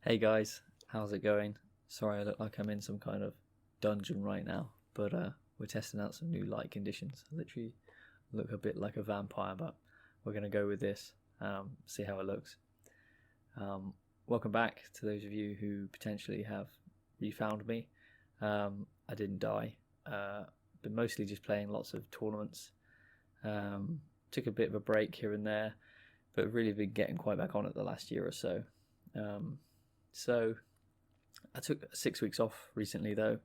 Hey guys, how's it going? Sorry, I look like I'm in some kind of dungeon right now, but we're testing out some new light conditions. I literally look a bit like a vampire, but we're going to go with this, see how it looks. Welcome back to those of you who potentially have refound me. I didn't die, been mostly just playing lots of tournaments. Took a bit of a break here and there, but really been getting quite back on it the last year or so. So I took 6 weeks off recently though,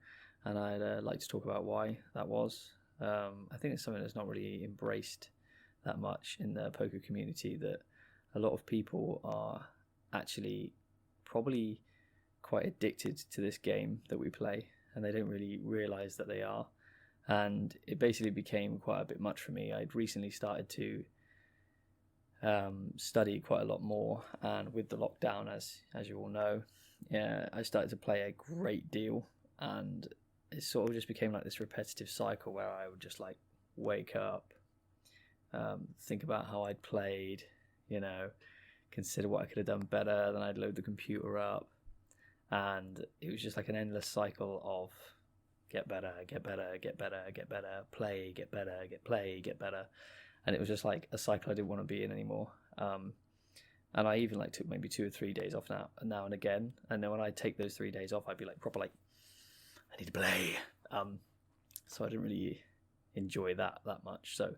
and I'd like to talk about why that was. I think it's something that's not really embraced that much in the poker community, that a lot of people are actually probably quite addicted to this game that we play, and they don't really realize that they are. And it basically became quite a bit much for me. I'd recently started to study quite a lot more, and with the lockdown, as you all know, I started to play a great deal, and it sort of just became like this repetitive cycle where I would just like wake up, think about how I'd played, consider what I could have done better, then I'd load the computer up, and it was just like an endless cycle of get better, get better, get better, get better, play, get better, get better. And it was just like a cycle I didn't want to be in anymore. And I even took maybe 2 or 3 days off now and again. And then when I take those 3 days off, I'd be proper I need to play. So I didn't really enjoy that much. So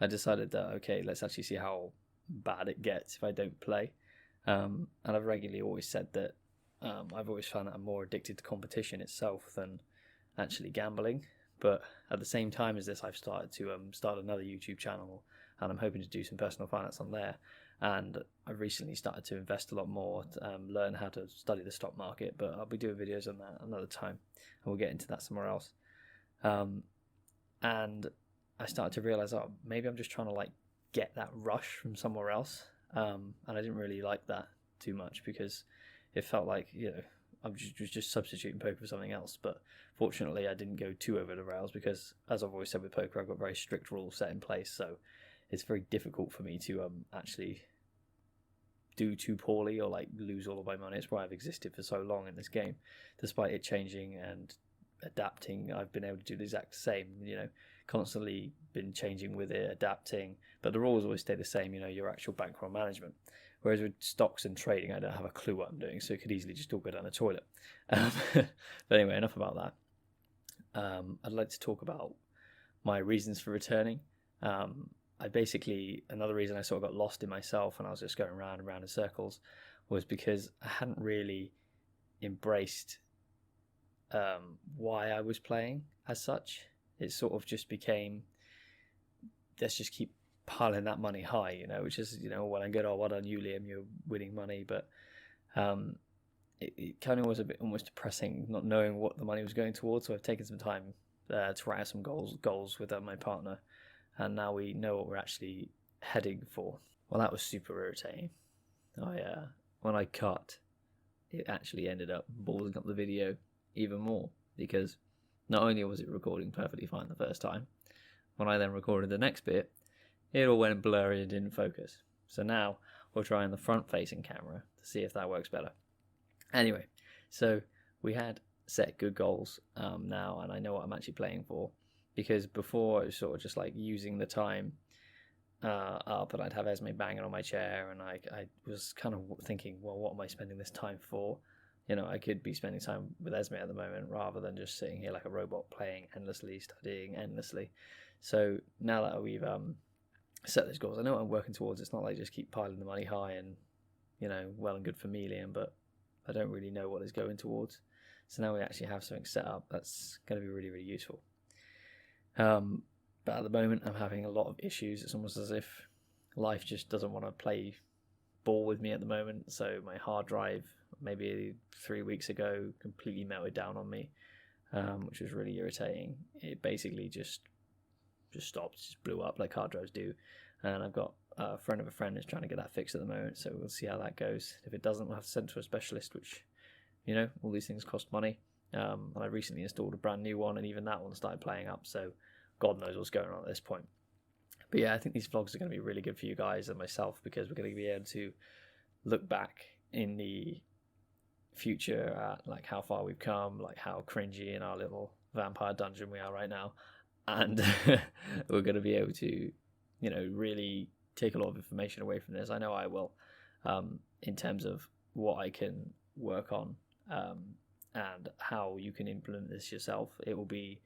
I decided that, okay, let's actually see how bad it gets if I don't play. And I've regularly always said that I've always found that I'm more addicted to competition itself than actually gambling. But at the same time as this, I've started to start another YouTube channel, and I'm hoping to do some personal finance on there. And I've recently started to invest a lot more, learn how to study the stock market, but I'll be doing videos on that another time, and we'll get into that somewhere else. And I started to realize, maybe I'm just trying to get that rush from somewhere else. And I didn't really like that too much, because it felt like, I was just substituting poker for something else. But fortunately, I didn't go too over the rails, because, as I've always said with poker, I've got very strict rules set in place. So it's very difficult for me to actually do too poorly or lose all of my money. It's why I've existed for so long in this game. Despite it changing and adapting, I've been able to do the exact same, constantly been changing with it, adapting. But the rules always stay the same, your actual bankroll management. Whereas with stocks and trading, I don't have a clue what I'm doing, so it could easily just all go down the toilet. But anyway, enough about that. I'd like to talk about my reasons for returning. Another reason I sort of got lost in myself and I was just going round and round in circles was because I hadn't really embraced why I was playing as such. It sort of just became, let's just keep piling that money high, which is, well and good. Oh, well done you, Liam, you're winning money. But it kind of was a bit almost depressing not knowing what the money was going towards. So I've taken some time to write out some goals with my partner, and now we know what we're actually heading for. Well, that was super irritating. When I cut, it actually ended up balling up the video even more, because not only was it recording perfectly fine the first time, when I then recorded the next bit, it all went blurry and didn't focus. So now we're trying the front-facing camera to see if that works better. Anyway, so we had set good goals now, and I know what I'm actually playing for, because before it was sort of just using the time up, and I'd have Esme banging on my chair, and I was kind of thinking, well, what am I spending this time for? I could be spending time with Esme at the moment rather than just sitting here like a robot playing endlessly, studying endlessly. So now that we've set those goals, I know what I'm working towards. It's not just keep piling the money high and, well and good for me, Liam, but I don't really know what it's going towards. So now we actually have something set up that's going to be really, really useful. But at the moment, I'm having a lot of issues. It's almost as if life just doesn't want to play ball with me at the moment. So my hard drive, maybe 3 weeks ago, completely melted down on me, which was really irritating. It basically just stopped, just blew up like hard drives do. And I've got a friend of a friend who's trying to get that fixed at the moment, so we'll see how that goes. If it doesn't, we'll have to send it to a specialist, which, all these things cost money. And I recently installed a brand new one, and even that one started playing up, so God knows what's going on at this point. But yeah, I think these vlogs are going to be really good for you guys and myself, because we're going to be able to look back in the future at like how far we've come, like how cringy in our little vampire dungeon we are right now, and we're going to be able to, you know, really take a lot of information away from this. I know I will, in terms of what I can work on, and how you can implement this yourself. It will be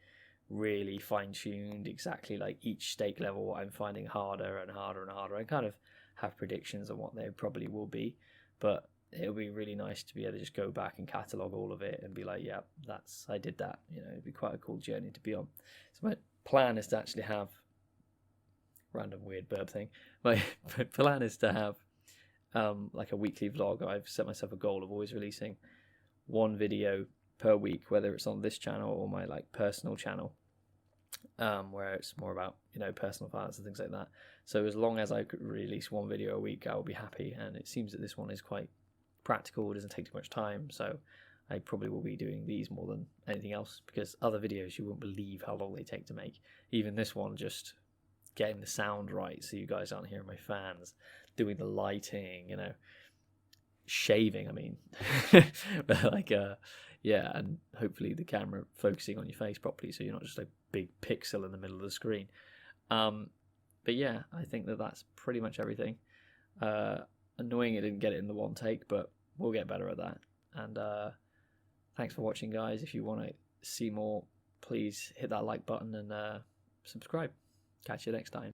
really fine-tuned, exactly like each stake level, what I'm finding harder and harder and harder. I kind of have predictions on what they probably will be, but it'll be really nice to be able to just go back and catalog all of it and be like, yeah, I did that. You know, it'd be quite a cool journey to be on. So my plan is to actually have, random weird burp thing, my plan is to have like a weekly vlog. I've set myself a goal of always releasing one video per week, whether it's on this channel or my like personal channel, where it's more about, you know, personal finance and things like that. So as long as I could release one video a week, I will be happy. And it seems that this one is quite practical. It doesn't take too much time, so I probably will be doing these more than anything else, because other videos you won't believe how long they take to make. Even this one, just getting the sound right so you guys aren't hearing my fans, doing the lighting, you know, shaving, I mean, like yeah, and hopefully the camera focusing on your face properly so you're not just a big pixel in the middle of the screen. But yeah, I think that that's pretty much everything. Annoying it didn't get it in the one take, but we'll get better at that. And thanks for watching, guys. If you want to see more, please hit that like button and subscribe. Catch you next time.